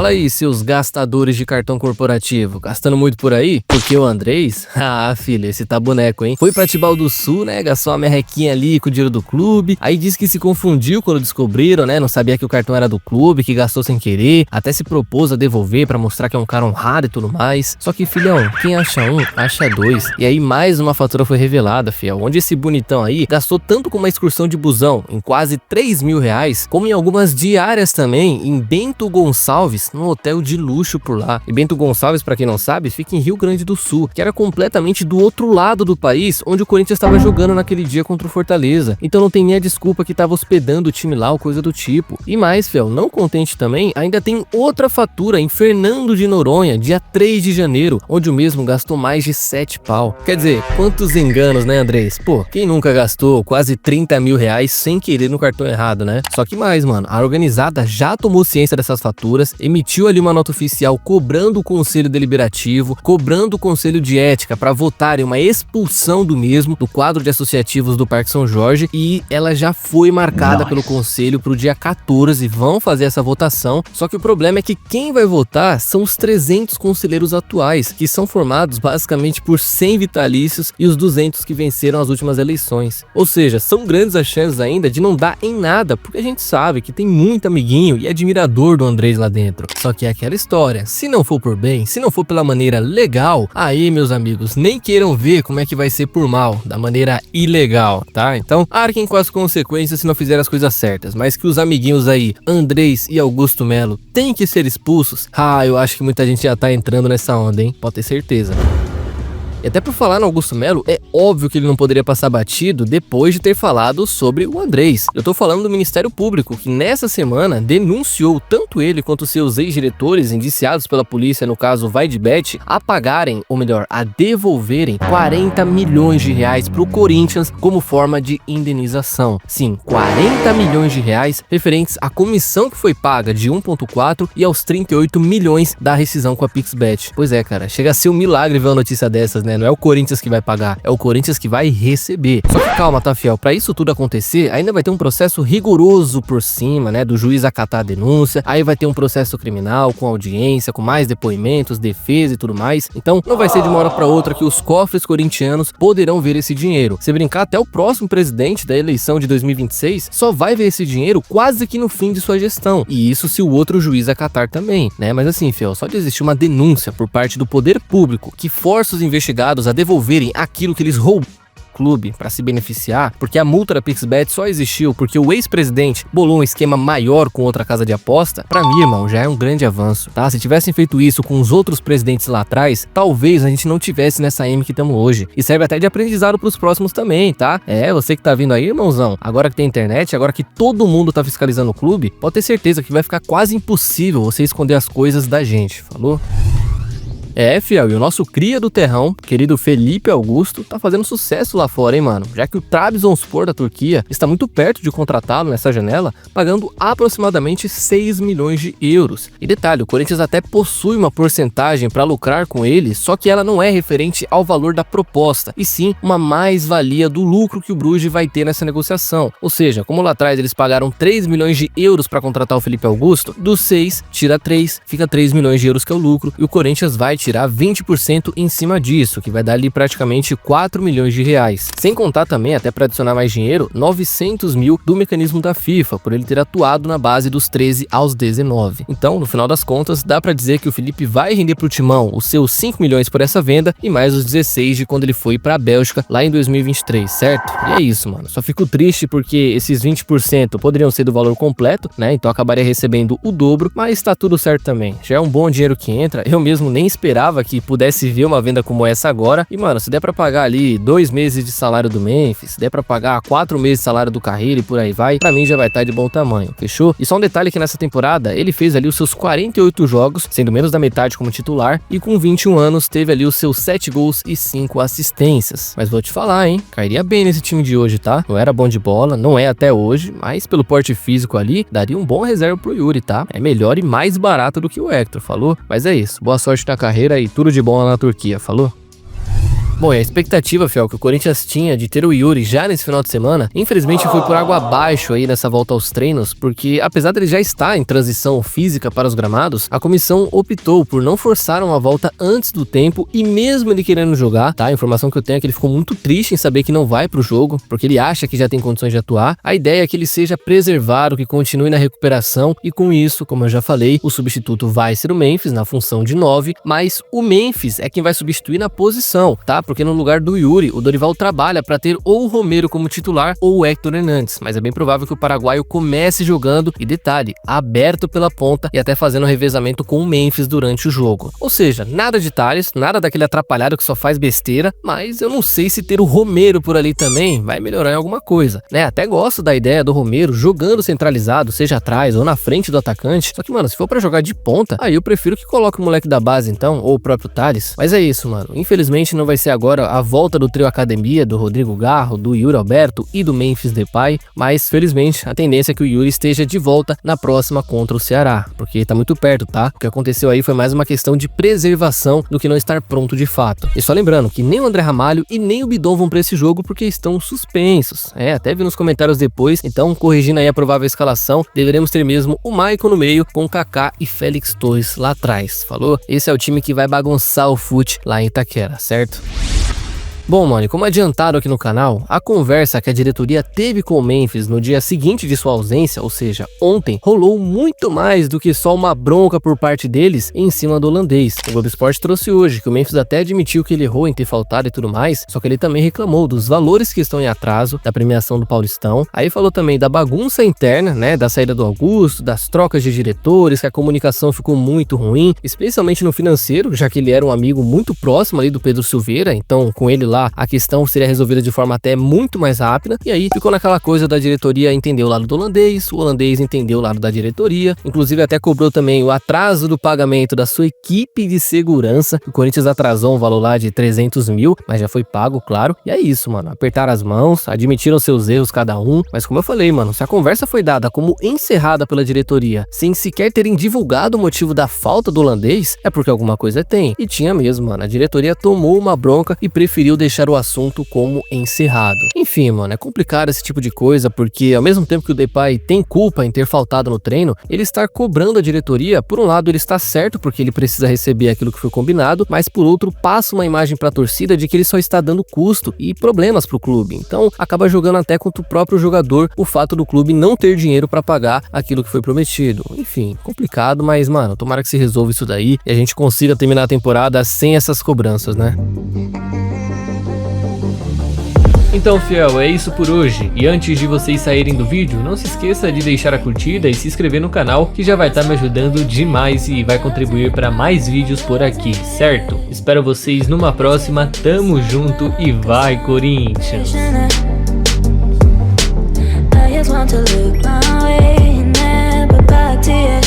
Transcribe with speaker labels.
Speaker 1: Fala aí, seus gastadores de cartão corporativo, gastando muito por aí? Porque o Andrés, filho, esse tá boneco, hein? Foi pra Tibau do Sul, né, gastou uma merrequinha ali com o dinheiro do clube, aí disse que se confundiu quando descobriram, né, não sabia que o cartão era do clube, que gastou sem querer, até se propôs a devolver pra mostrar que é um cara honrado e tudo mais. Só que, filhão, quem acha um, acha dois. E aí mais uma fatura foi revelada, fiel, onde esse bonitão aí gastou tanto com uma excursão de busão, em quase 3 mil reais, como em algumas diárias também, em Bento Gonçalves, num hotel de luxo por lá. E Bento Gonçalves, pra quem não sabe, fica em Rio Grande do Sul, que era completamente do outro lado do país, onde o Corinthians estava jogando naquele dia contra o Fortaleza. Então não tem nem a desculpa que tava hospedando o time lá ou coisa do tipo. E mais, fiel, não contente também, ainda tem outra fatura em Fernando de Noronha, dia 3 de janeiro, onde o mesmo gastou mais de 7 pau. Quer dizer, quantos enganos, né, Andrés? Pô, quem nunca gastou quase 30 mil reais sem querer no cartão errado, né? Só que mais, mano, a organizada já tomou ciência dessas faturas, emitiu ali uma nota oficial cobrando o Conselho Deliberativo, cobrando o Conselho de Ética para votarem uma expulsão do mesmo do quadro de associativos do Parque São Jorge, e ela já foi marcada pelo Conselho pro dia 14, vão fazer essa votação. Só que o problema é que quem vai votar são os 300 conselheiros atuais, que são formados basicamente por 100 vitalícios e os 200 que venceram as últimas eleições. Ou seja, são grandes as chances ainda de não dar em nada, porque a gente sabe que tem muito amiguinho e admirador do Andrés lá dentro. Só que é aquela história, se não for por bem, se não for pela maneira legal, aí, meus amigos, nem queiram ver como é que vai ser por mal, da maneira ilegal, tá? Então, arquem com as consequências se não fizer as coisas certas, mas que os amiguinhos aí, Andrés e Augusto Melo, têm que ser expulsos, eu acho que muita gente já tá entrando nessa onda, hein? Pode ter certeza. E até por falar no Augusto Melo, é óbvio que ele não poderia passar batido depois de ter falado sobre o Andrés. Eu tô falando do Ministério Público, que nessa semana denunciou tanto ele quanto seus ex-diretores indiciados pela polícia, no caso Vaidbet, a pagarem, ou melhor, a devolverem 40 milhões de reais pro Corinthians como forma de indenização. Sim, 40 milhões de reais referentes à comissão que foi paga de 1,4 e aos 38 milhões da rescisão com a Pixbet. Pois é, cara, chega a ser um milagre ver uma notícia dessas, né? Não é o Corinthians que vai pagar, é o Corinthians que vai receber. Só que calma, tá, fiel? Pra isso tudo acontecer, ainda vai ter um processo rigoroso por cima, né? Do juiz acatar a denúncia, aí vai ter um processo criminal com audiência, com mais depoimentos, defesa e tudo mais. Então não vai ser de uma hora pra outra que os cofres corintianos poderão ver esse dinheiro. Se brincar, até o próximo presidente da eleição de 2026 só vai ver esse dinheiro quase que no fim de sua gestão. E isso se o outro juiz acatar também, né? Mas assim, fiel, só de existir uma denúncia por parte do poder público que força os investigados a devolverem aquilo que eles roubaram clube para se beneficiar, porque a multa da Pixbet só existiu porque o ex-presidente bolou um esquema maior com outra casa de aposta, pra mim, irmão, já é um grande avanço, tá? Se tivessem feito isso com os outros presidentes lá atrás, talvez a gente não tivesse nessa M que estamos hoje. E serve até de aprendizado pros próximos também, tá? Você que tá vindo aí, irmãozão, agora que tem internet, agora que todo mundo tá fiscalizando o clube, pode ter certeza que vai ficar quase impossível você esconder as coisas da gente, falou? Fiel, e o nosso cria do terrão, querido Felipe Augusto, tá fazendo sucesso lá fora, hein, mano? Já que o Trabzonspor da Turquia está muito perto de contratá-lo nessa janela, pagando aproximadamente 6 milhões de euros. E detalhe, o Corinthians até possui uma porcentagem para lucrar com ele, só que ela não é referente ao valor da proposta, e sim uma mais-valia do lucro que o Bruges vai ter nessa negociação. Ou seja, como lá atrás eles pagaram 3 milhões de euros para contratar o Felipe Augusto, dos 6, tira 3, fica 3 milhões de euros que é o lucro, e o Corinthians vai tirar 20% em cima disso, que vai dar ali praticamente 4 milhões de reais. Sem contar também, até para adicionar mais dinheiro, 900 mil do mecanismo da FIFA, por ele ter atuado na base dos 13 aos 19. Então, no final das contas, dá para dizer que o Felipe vai render pro Timão os seus 5 milhões por essa venda e mais os 16 de quando ele foi para a Bélgica lá em 2023, certo? E é isso, mano. Só fico triste porque esses 20% poderiam ser do valor completo, né? Então acabaria recebendo o dobro, mas tá tudo certo também. Já é um bom dinheiro que entra. Eu mesmo nem esperava que pudesse ver uma venda como essa agora. E, mano, se der pra pagar ali 2 meses de salário do Memphis, se der pra pagar 4 meses de salário do Carreiro e por aí vai, pra mim já vai estar de bom tamanho, fechou? E só um detalhe que nessa temporada, ele fez ali os seus 48 jogos, sendo menos da metade como titular, e com 21 anos teve ali os seus 7 gols e 5 assistências. Mas vou te falar, hein, cairia bem nesse time de hoje, tá? Não era bom de bola, não é até hoje, mas pelo porte físico ali, daria um bom reserva pro Yuri, tá? É melhor e mais barato do que o Hector, falou? Mas é isso, boa sorte na carreira e tudo de bom lá na Turquia, falou? Bom, e a expectativa, Fiel, que o Corinthians tinha de ter o Yuri já nesse final de semana, infelizmente foi por água abaixo aí nessa volta aos treinos, porque apesar dele já estar em transição física para os gramados, a comissão optou por não forçar uma volta antes do tempo e mesmo ele querendo jogar, tá? A informação que eu tenho é que ele ficou muito triste em saber que não vai pro jogo, porque ele acha que já tem condições de atuar. A ideia é que ele seja preservado, que continue na recuperação e com isso, como eu já falei, o substituto vai ser o Memphis na função de 9, mas o Memphis é quem vai substituir na posição, tá? Porque no lugar do Yuri, o Dorival trabalha para ter ou o Romero como titular ou o Héctor Hernandes, mas é bem provável que o paraguaio comece jogando e detalhe, aberto pela ponta e até fazendo revezamento com o Memphis durante o jogo. Ou seja, nada de Thales, nada daquele atrapalhado que só faz besteira, mas eu não sei se ter o Romero por ali também vai melhorar em alguma coisa, né? Até gosto da ideia do Romero jogando centralizado, seja atrás ou na frente do atacante, só que, mano, se for pra jogar de ponta, aí eu prefiro que coloque o moleque da base então, ou o próprio Thales. Mas é isso, mano, infelizmente não vai ser agora a volta do trio academia, do Rodrigo Garro, do Yuri Alberto e do Memphis Depay, mas felizmente a tendência é que o Yuri esteja de volta na próxima contra o Ceará, porque tá muito perto, tá? O que aconteceu aí foi mais uma questão de preservação do que não estar pronto de fato. E só lembrando que nem o André Ramalho e nem o Bidon vão pra esse jogo porque estão suspensos. Até vi nos comentários depois, então corrigindo aí a provável escalação, deveremos ter mesmo o Maicon no meio com Kaká e Félix Torres lá atrás, falou? Esse é o time que vai bagunçar o fute lá em Itaquera, certo? Bom, mano, como adiantado aqui no canal, a conversa que a diretoria teve com o Memphis no dia seguinte de sua ausência, ou seja, ontem, rolou muito mais do que só uma bronca por parte deles em cima do holandês. O Globo Esporte trouxe hoje que o Memphis até admitiu que ele errou em ter faltado e tudo mais, só que ele também reclamou dos valores que estão em atraso da premiação do Paulistão. Aí falou também da bagunça interna, né, da saída do Augusto, das trocas de diretores, que a comunicação ficou muito ruim, especialmente no financeiro, já que ele era um amigo muito próximo ali do Pedro Silveira, então com ele lá, a questão seria resolvida de forma até muito mais rápida, e aí ficou naquela coisa da diretoria entender o lado do holandês, o holandês entendeu o lado da diretoria, inclusive até cobrou também o atraso do pagamento da sua equipe de segurança. O Corinthians atrasou um valor lá de 300 mil, mas já foi pago, claro, e é isso, mano, apertaram as mãos, admitiram seus erros cada um, mas como eu falei, mano, se a conversa foi dada como encerrada pela diretoria, sem sequer terem divulgado o motivo da falta do holandês, é porque alguma coisa tem, e tinha mesmo, mano, a diretoria tomou uma bronca e preferiu deixar o assunto como encerrado. Enfim, mano, é complicado esse tipo de coisa, porque ao mesmo tempo que o Depay tem culpa em ter faltado no treino, ele está cobrando a diretoria. Por um lado, ele está certo porque ele precisa receber aquilo que foi combinado, mas por outro, passa uma imagem para a torcida de que ele só está dando custo e problemas para o clube. Então, acaba jogando até contra o próprio jogador o fato do clube não ter dinheiro para pagar aquilo que foi prometido. Enfim, complicado, mas, mano, tomara que se resolva isso daí e a gente consiga terminar a temporada sem essas cobranças, né?
Speaker 2: Então, fiel, é isso por hoje. E antes de vocês saírem do vídeo, não se esqueça de deixar a curtida e se inscrever no canal, que já vai estar me ajudando demais e vai contribuir para mais vídeos por aqui, certo? Espero vocês numa próxima, tamo junto e vai, Corinthians! I just want to look my way, never back to you.